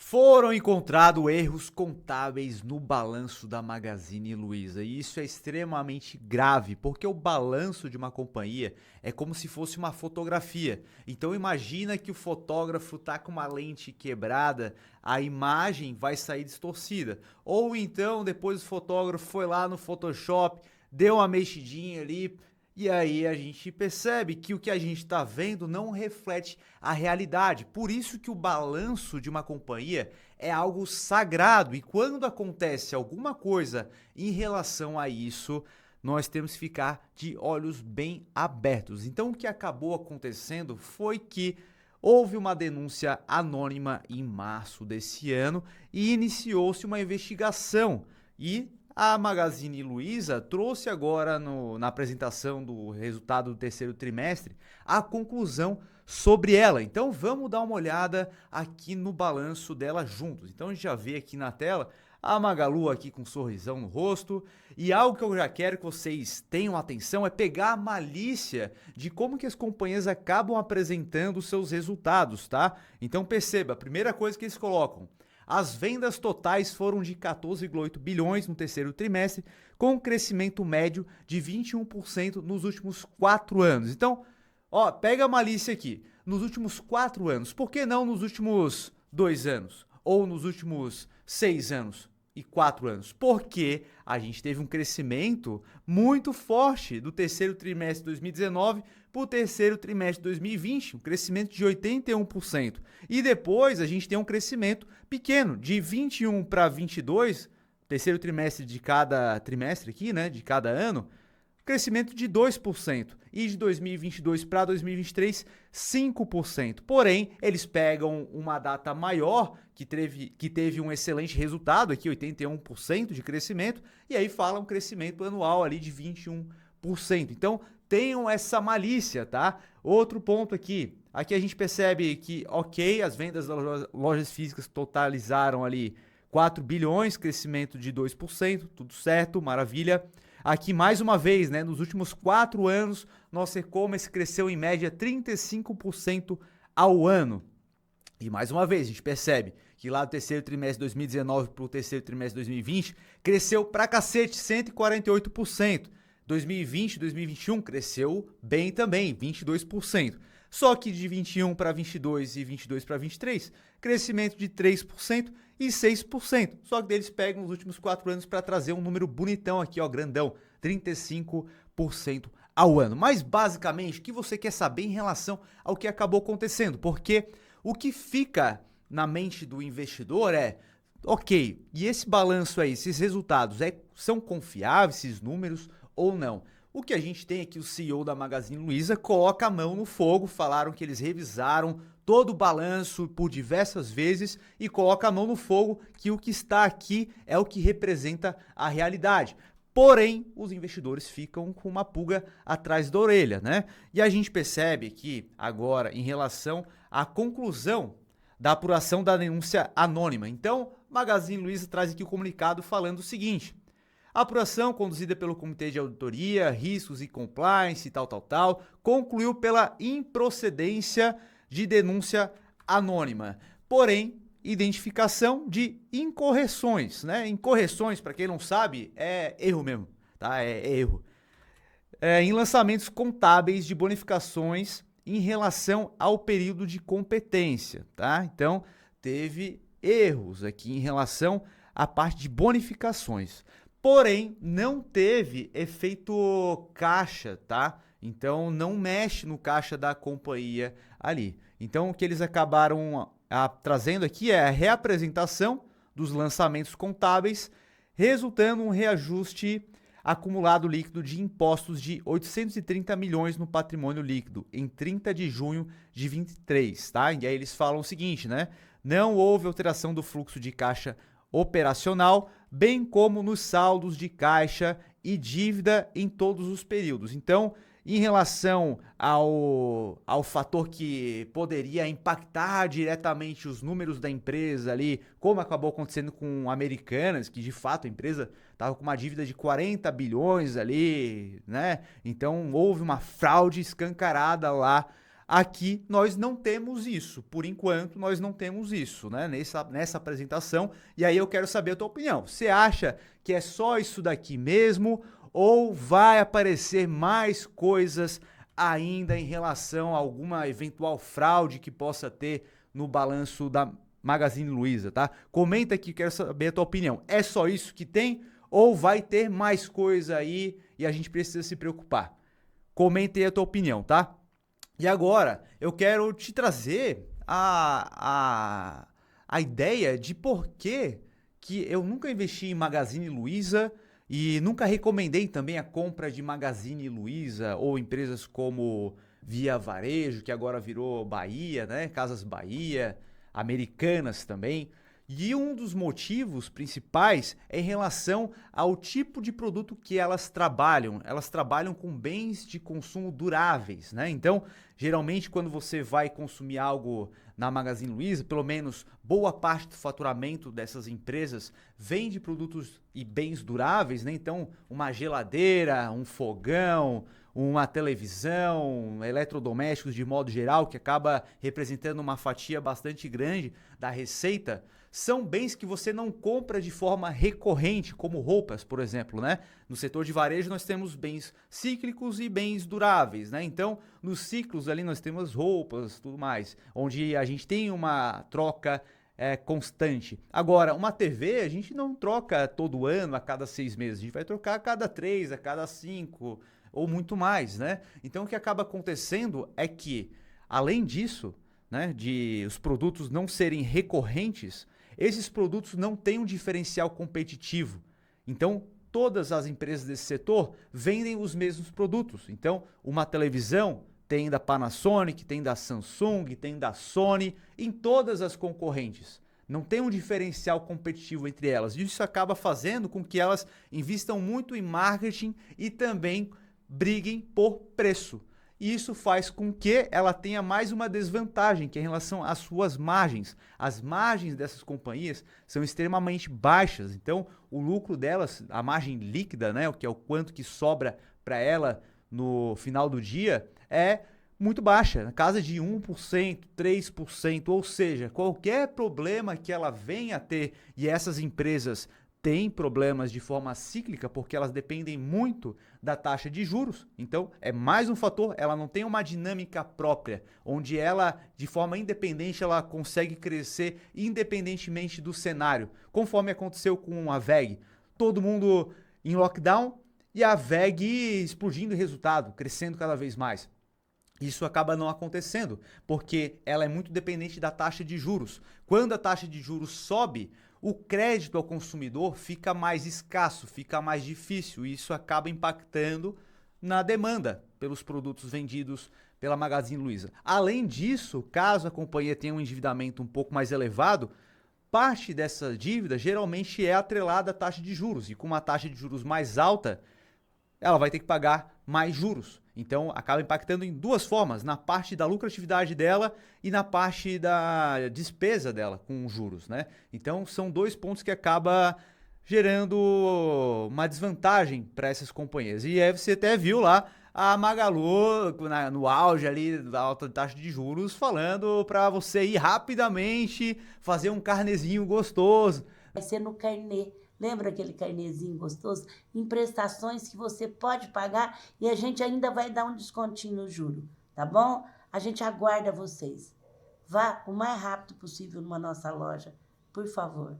Foram encontrados erros contábeis no balanço da Magazine Luiza e isso é extremamente grave, porque o balanço de uma companhia é como se fosse uma fotografia. Então imagina que o fotógrafo tá com uma lente quebrada, a imagem vai sair distorcida. Ou então depois o fotógrafo foi lá no Photoshop, deu uma mexidinha ali, e aí a gente percebe que o que a gente está vendo não reflete a realidade. Por isso que o balanço de uma companhia é algo sagrado. E quando acontece alguma coisa em relação a isso, nós temos que ficar de olhos bem abertos. Então o que acabou acontecendo foi que houve uma denúncia anônima em março desse ano e iniciou-se uma investigação. E a Magazine Luiza trouxe agora na apresentação do resultado do terceiro trimestre a conclusão sobre ela. Então vamos dar uma olhada aqui no balanço dela juntos. Então a gente já vê aqui na tela a Magalu aqui com um sorrisão no rosto. E algo que eu já quero que vocês tenham atenção é pegar a malícia de como que as companhias acabam apresentando os seus resultados, tá? Então perceba, a primeira coisa que eles colocam: as vendas totais foram de 14,8 bilhões no terceiro trimestre, com um crescimento médio de 21% nos últimos 4 anos. Então, ó, pega a malícia aqui. Nos últimos 4 anos, por que não nos últimos 2 anos? Ou nos últimos 6 anos e 4 anos? Porque a gente teve um crescimento muito forte do terceiro trimestre de 2019 para o terceiro trimestre de 2020, um crescimento de 81%. E depois a gente tem um crescimento pequeno, de 21 para 22, terceiro trimestre de cada trimestre aqui, né, de cada ano, crescimento de 2%. E de 2022 para 2023, 5%. Porém, eles pegam uma data maior, que teve um excelente resultado, aqui 81% de crescimento, e aí fala um crescimento anual ali de 21%. Então, tenham essa malícia, tá? Outro ponto aqui. Aqui a gente percebe que, ok, as vendas das lojas físicas totalizaram ali 4 bilhões, crescimento de 2%, tudo certo, maravilha. Aqui, mais uma vez, né, nos últimos 4 anos, nosso e-commerce cresceu em média 35% ao ano. E mais uma vez, a gente percebe que lá do terceiro trimestre de 2019 para o terceiro trimestre de 2020, cresceu pra cacete, 148%. 2020 2021 cresceu bem também, 22%. Só que de 21 para 22 e 22 para 23, crescimento de 3% e 6%. Só que eles pegam os últimos 4 anos para trazer um número bonitão aqui, ó, grandão, 35% ao ano. Mas basicamente, o que você quer saber em relação ao que acabou acontecendo? Porque o que fica na mente do investidor é: ok, e esse balanço aí, esses resultados, são confiáveis, esses números ou não? O que a gente tem é que o CEO da Magazine Luiza coloca a mão no fogo, falaram que eles revisaram todo o balanço por diversas vezes e coloca a mão no fogo que o que está aqui é o que representa a realidade. Porém, os investidores ficam com uma pulga atrás da orelha, né? E a gente percebe que agora, em relação à conclusão da apuração da denúncia anônima. Então, Magazine Luiza traz aqui o comunicado falando o seguinte: a apuração conduzida pelo Comitê de Auditoria, Riscos e Compliance, tal, concluiu pela improcedência de denúncia anônima. Porém, identificação de incorreções, né? Incorreções, para quem não sabe, é erro mesmo, tá? É erro. Em lançamentos contábeis de bonificações em relação ao período de competência, tá? Então, teve erros aqui em relação à parte de bonificações. Porém, não teve efeito caixa, tá? Então, não mexe no caixa da companhia ali. Então, o que eles acabaram trazendo aqui é a reapresentação dos lançamentos contábeis, resultando um reajuste acumulado líquido de impostos de 830 milhões no patrimônio líquido em 30 de junho de 23, tá? E aí eles falam o seguinte, né? Não houve alteração do fluxo de caixa operacional, bem como nos saldos de caixa e dívida em todos os períodos. Então, em relação ao fator que poderia impactar diretamente os números da empresa ali, como acabou acontecendo com Americanas, que de fato a empresa estava com uma dívida de 40 bilhões ali, né? Então houve uma fraude escancarada lá Aqui nós não temos isso, por enquanto nós não temos isso, né, nessa apresentação, e aí eu quero saber a tua opinião. Você acha que é só isso daqui mesmo ou vai aparecer mais coisas ainda em relação a alguma eventual fraude que possa ter no balanço da Magazine Luiza, tá? Comenta aqui, quero saber a tua opinião. É só isso que tem ou vai ter mais coisa aí e a gente precisa se preocupar? Comenta aí a tua opinião, tá? E agora, eu quero te trazer a ideia de por que eu nunca investi em Magazine Luiza e nunca recomendei também a compra de Magazine Luiza ou empresas como Via Varejo, que agora virou Bahia, né? Casas Bahia, Americanas também. E um dos motivos principais é em relação ao tipo de produto que elas trabalham. Elas trabalham com bens de consumo duráveis, né? Então, geralmente, quando você vai consumir algo na Magazine Luiza, pelo menos boa parte do faturamento dessas empresas vem de produtos e bens duráveis, né? Então, uma geladeira, um fogão, uma televisão, eletrodomésticos de modo geral, que acaba representando uma fatia bastante grande da receita, são bens que você não compra de forma recorrente, como roupas, por exemplo, né? No setor de varejo nós temos bens cíclicos e bens duráveis, né? Então, nos ciclos ali nós temos roupas, tudo mais, onde a gente tem uma troca constante. Agora, uma TV a gente não troca todo ano, a cada 6 meses, a gente vai trocar a cada 3, a cada 5 ou muito mais, né? Então, o que acaba acontecendo é que, além disso, né, de os produtos não serem recorrentes, esses produtos não têm um diferencial competitivo. Então, todas as empresas desse setor vendem os mesmos produtos. Então, uma televisão tem da Panasonic, tem da Samsung, tem da Sony, em todas as concorrentes. Não tem um diferencial competitivo entre elas. Isso acaba fazendo com que elas invistam muito em marketing e também briguem por preço. E isso faz com que ela tenha mais uma desvantagem, que é em relação às suas margens. As margens dessas companhias são extremamente baixas, então o lucro delas, a margem líquida, né, o que é o quanto que sobra para ela no final do dia, é muito baixa, na casa de 1%, 3%, ou seja, qualquer problema que ela venha a ter, e essas empresas têm problemas de forma cíclica porque elas dependem muito da taxa de juros. Então, é mais um fator, ela não tem uma dinâmica própria, onde ela, de forma independente, ela consegue crescer independentemente do cenário, conforme aconteceu com a VEG. Todo mundo em lockdown e a VEG explodindo em resultado, crescendo cada vez mais. Isso acaba não acontecendo, porque ela é muito dependente da taxa de juros. Quando a taxa de juros sobe, o crédito ao consumidor fica mais escasso, fica mais difícil, e isso acaba impactando na demanda pelos produtos vendidos pela Magazine Luiza. Além disso, caso a companhia tenha um endividamento um pouco mais elevado, parte dessa dívida geralmente é atrelada à taxa de juros, e com uma taxa de juros mais alta, ela vai ter que pagar mais juros. Então, acaba impactando em duas formas, na parte da lucratividade dela e na parte da despesa dela com juros, né? Então, são dois pontos que acaba gerando uma desvantagem para essas companhias. E aí você até viu lá a Magalu no auge ali da alta taxa de juros falando para você ir rapidamente fazer um carnezinho gostoso. Vai ser no carnê. Lembra aquele carnezinho gostoso? Em prestações que você pode pagar e a gente ainda vai dar um descontinho no juro, tá bom? A gente aguarda vocês. Vá o mais rápido possível numa nossa loja, por favor.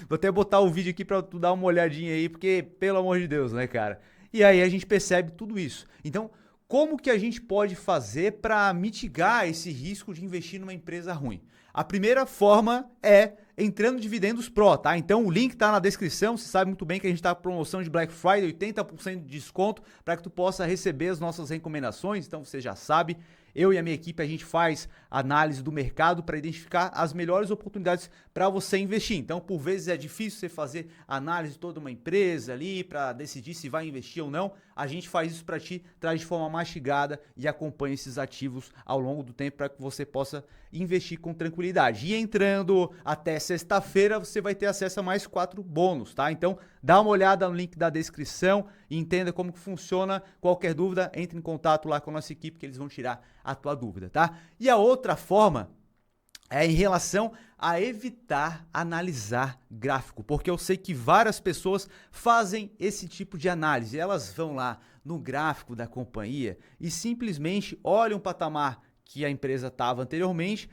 Vou até botar o vídeo aqui para tu dar uma olhadinha aí, porque, pelo amor de Deus, né, cara? E aí a gente percebe tudo isso. Então, como que a gente pode fazer para mitigar esse risco de investir numa empresa ruim? A primeira forma é entrando dividendos Pro, tá? Então o link tá na descrição, você sabe muito bem que a gente tá com promoção de Black Friday, 80% de desconto para que tu possa receber as nossas recomendações, então você já sabe, eu e a minha equipe a gente faz análise do mercado para identificar as melhores oportunidades para você investir. Então, por vezes é difícil você fazer análise de toda uma empresa ali para decidir se vai investir ou não. A gente faz isso para ti, traz de forma mastigada e acompanha esses ativos ao longo do tempo para que você possa investir com tranquilidade. E entrando até sexta-feira, você vai ter acesso a mais 4 bônus, tá? Então, dá uma olhada no link da descrição e entenda como que funciona. Qualquer dúvida, entre em contato lá com a nossa equipe que eles vão tirar a tua dúvida, tá? E a outra forma é em relação a evitar analisar gráfico, porque eu sei que várias pessoas fazem esse tipo de análise. Elas vão lá no gráfico da companhia e simplesmente olham o patamar que a empresa estava anteriormente,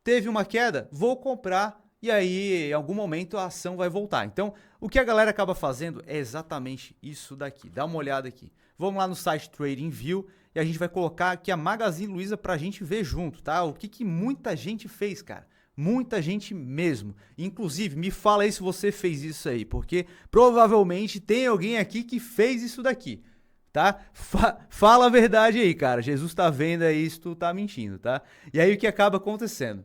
teve uma queda, vou comprar e aí em algum momento a ação vai voltar. Então, o que a galera acaba fazendo é exatamente isso daqui. Dá uma olhada aqui. Vamos lá no site TradingView e a gente vai colocar aqui a Magazine Luiza para a gente ver junto, tá? O que muita gente fez, cara. Muita gente mesmo. Inclusive, me fala aí se você fez isso aí, porque provavelmente tem alguém aqui que fez isso daqui, tá? Fala a verdade aí, cara. Jesus tá vendo aí se tu tá mentindo, tá? E aí o que acaba acontecendo?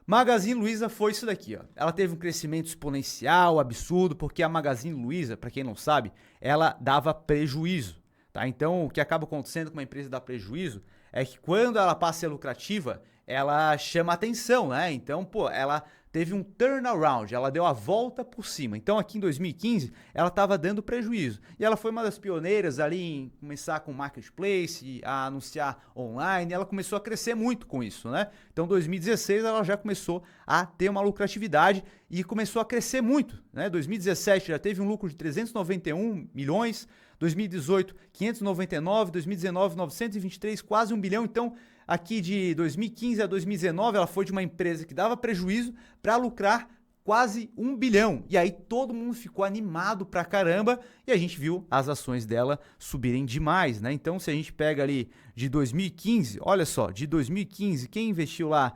Magazine Luiza foi isso daqui, ó. Ela teve um crescimento exponencial, absurdo, porque a Magazine Luiza, para quem não sabe, ela dava prejuízo, tá? Então, o que acaba acontecendo com uma empresa dar prejuízo é que quando ela passa a ser lucrativa, ela chama atenção, né? Então, pô, ela teve um turnaround, ela deu a volta por cima. Então, aqui em 2015, ela estava dando prejuízo. E ela foi uma das pioneiras ali em começar com marketplace, a anunciar online. Ela começou a crescer muito com isso, né? Então, 2016, ela já começou a ter uma lucratividade e começou a crescer muito, né? 2017 já teve um lucro de 391 milhões, 2018, 599, 2019, 923, quase 1 bilhão. Então, aqui de 2015 a 2019, ela foi de uma empresa que dava prejuízo para lucrar quase 1 bilhão. E aí todo mundo ficou animado pra caramba e a gente viu as ações dela subirem demais, né? Então, se a gente pega ali de 2015, olha só, de 2015, quem investiu lá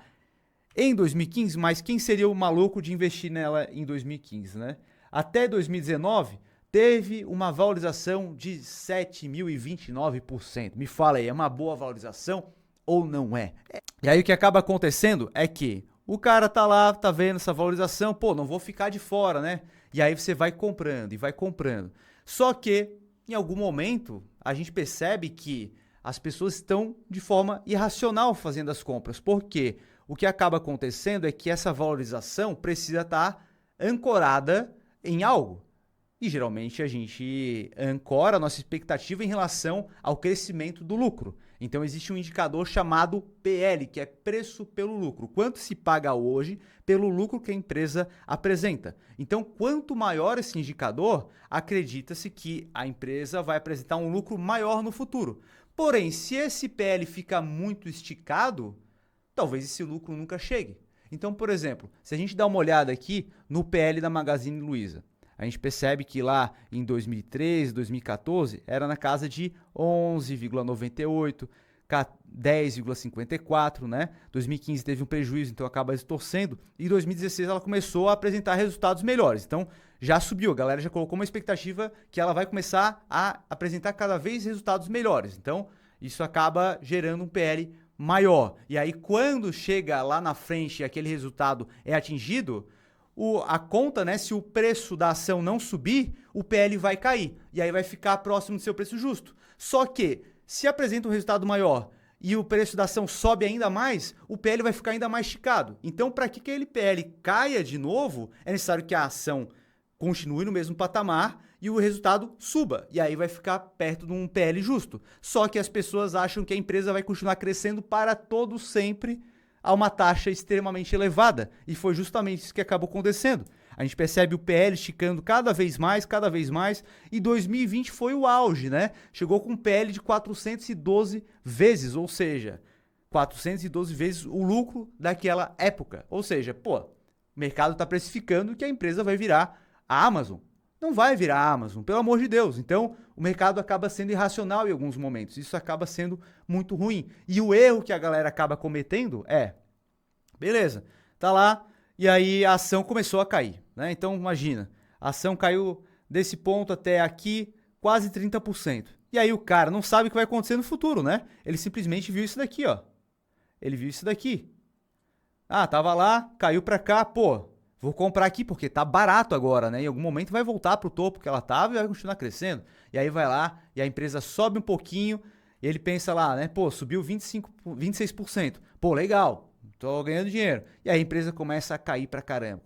em 2015, mas quem seria o maluco de investir nela em 2015, né? Até 2019, teve uma valorização de 7.029%. Me fala aí, é uma boa valorização ou não é? E aí o que acaba acontecendo é que o cara tá lá, tá vendo essa valorização, pô, não vou ficar de fora, né? E aí você vai comprando e vai comprando. Só que em algum momento a gente percebe que as pessoas estão de forma irracional fazendo as compras. Por quê? O que acaba acontecendo é que essa valorização precisa estar ancorada em algo. E geralmente a gente ancora a nossa expectativa em relação ao crescimento do lucro. Então existe um indicador chamado PL, que é preço pelo lucro. Quanto se paga hoje pelo lucro que a empresa apresenta. Então, quanto maior esse indicador, acredita-se que a empresa vai apresentar um lucro maior no futuro. Porém, se esse PL fica muito esticado, talvez esse lucro nunca chegue. Então, por exemplo, se a gente dá uma olhada aqui no PL da Magazine Luiza, a gente percebe que lá em 2013, 2014, era na casa de 11,98, 10,54, né? 2015 teve um prejuízo, então acaba distorcendo. E 2016 ela começou a apresentar resultados melhores. Então já subiu, a galera já colocou uma expectativa que ela vai começar a apresentar cada vez resultados melhores. Então isso acaba gerando um PL maior. E aí quando chega lá na frente e aquele resultado é atingido, a conta, né, se o preço da ação não subir, o PL vai cair. E aí vai ficar próximo do seu preço justo. Só que, se apresenta um resultado maior e o preço da ação sobe ainda mais, o PL vai ficar ainda mais esticado. Então, para que aquele PL caia de novo, é necessário que a ação continue no mesmo patamar e o resultado suba. E aí vai ficar perto de um PL justo. Só que as pessoas acham que a empresa vai continuar crescendo para todo sempre a uma taxa extremamente elevada. E foi justamente isso que acabou acontecendo. A gente percebe o PL esticando cada vez mais, e 2020 foi o auge, né? Chegou com um PL de 412 vezes, ou seja, 412 vezes o lucro daquela época. Ou seja, pô, o mercado está precificando que a empresa vai virar a Amazon. Não vai virar a Amazon, pelo amor de Deus. Então, o mercado acaba sendo irracional em alguns momentos. Isso acaba sendo muito ruim. E o erro que a galera acaba cometendo é, beleza, tá lá, e aí a ação começou a cair, né? Então, imagina, a ação caiu desse ponto até aqui, quase 30%. E aí o cara não sabe o que vai acontecer no futuro, né? Ele simplesmente viu isso daqui, ó. Ele viu isso daqui. Ah, tava lá, caiu pra cá, pô, vou comprar aqui porque tá barato agora, né? Em algum momento vai voltar pro topo que ela tava e vai continuar crescendo. E aí vai lá e a empresa sobe um pouquinho e ele pensa lá, né? Pô, subiu 26%. Pô, legal, tô ganhando dinheiro. E aí a empresa começa a cair pra caramba,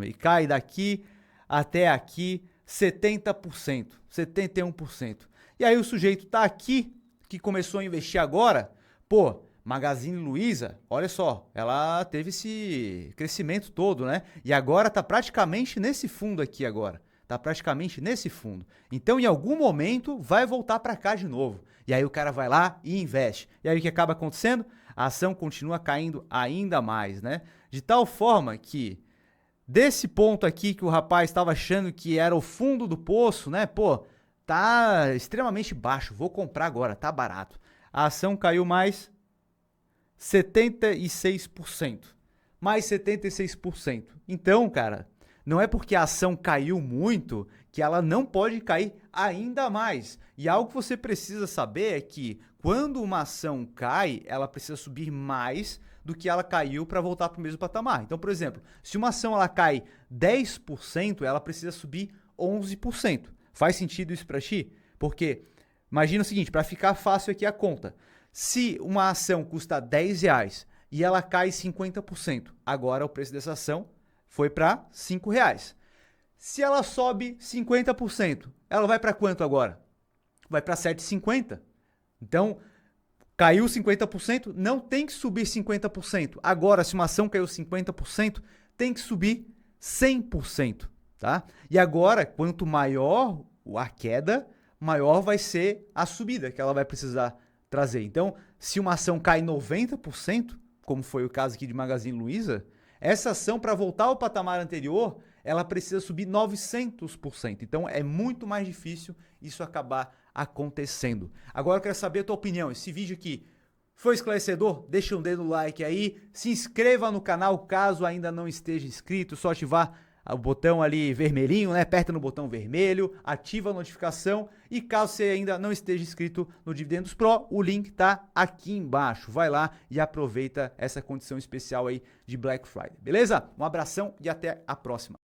E cai daqui até aqui, 70%, 71%. E aí o sujeito tá aqui, que começou a investir agora, pô, Magazine Luiza, olha só, ela teve esse crescimento todo, né? E agora tá praticamente nesse fundo aqui agora. Tá praticamente nesse fundo. Então, em algum momento, vai voltar para cá de novo. E aí o cara vai lá e investe. E aí o que acaba acontecendo? A ação continua caindo ainda mais, né? De tal forma que, desse ponto aqui que o rapaz estava achando que era o fundo do poço, né? Pô, tá extremamente baixo, vou comprar agora, tá barato. A ação caiu mais 76%. Mais 76%. Então, cara, não é porque a ação caiu muito que ela não pode cair ainda mais. E algo que você precisa saber é que quando uma ação cai, ela precisa subir mais do que ela caiu para voltar para o mesmo patamar. Então, por exemplo, se uma ação ela cai 10%, ela precisa subir 11%. Faz sentido isso para ti? Porque imagina o seguinte, para ficar fácil aqui a conta. Se uma ação custa R$10 e ela cai 50%, agora o preço dessa ação foi para R$5. Se ela sobe 50%, ela vai para quanto agora? Vai para 7,50. Então, caiu 50%, não tem que subir 50%. Agora, se uma ação caiu 50%, tem que subir 100%, tá? E agora, quanto maior a queda, maior vai ser a subida que ela vai precisar trazer. Então, se uma ação cai 90%, como foi o caso aqui de Magazine Luiza, essa ação, para voltar ao patamar anterior, ela precisa subir 900%. Então, é muito mais difícil isso acabar acontecendo. Agora, eu quero saber a tua opinião. Esse vídeo aqui foi esclarecedor? Deixa um dedo no like aí. Se inscreva no canal caso ainda não esteja inscrito. Só ativar o botão ali vermelhinho, né? Aperta no botão vermelho, ativa a notificação e caso você ainda não esteja inscrito no Dividendos Pro, o link tá aqui embaixo. Vai lá e aproveita essa condição especial aí de Black Friday, beleza? Um abração e até a próxima.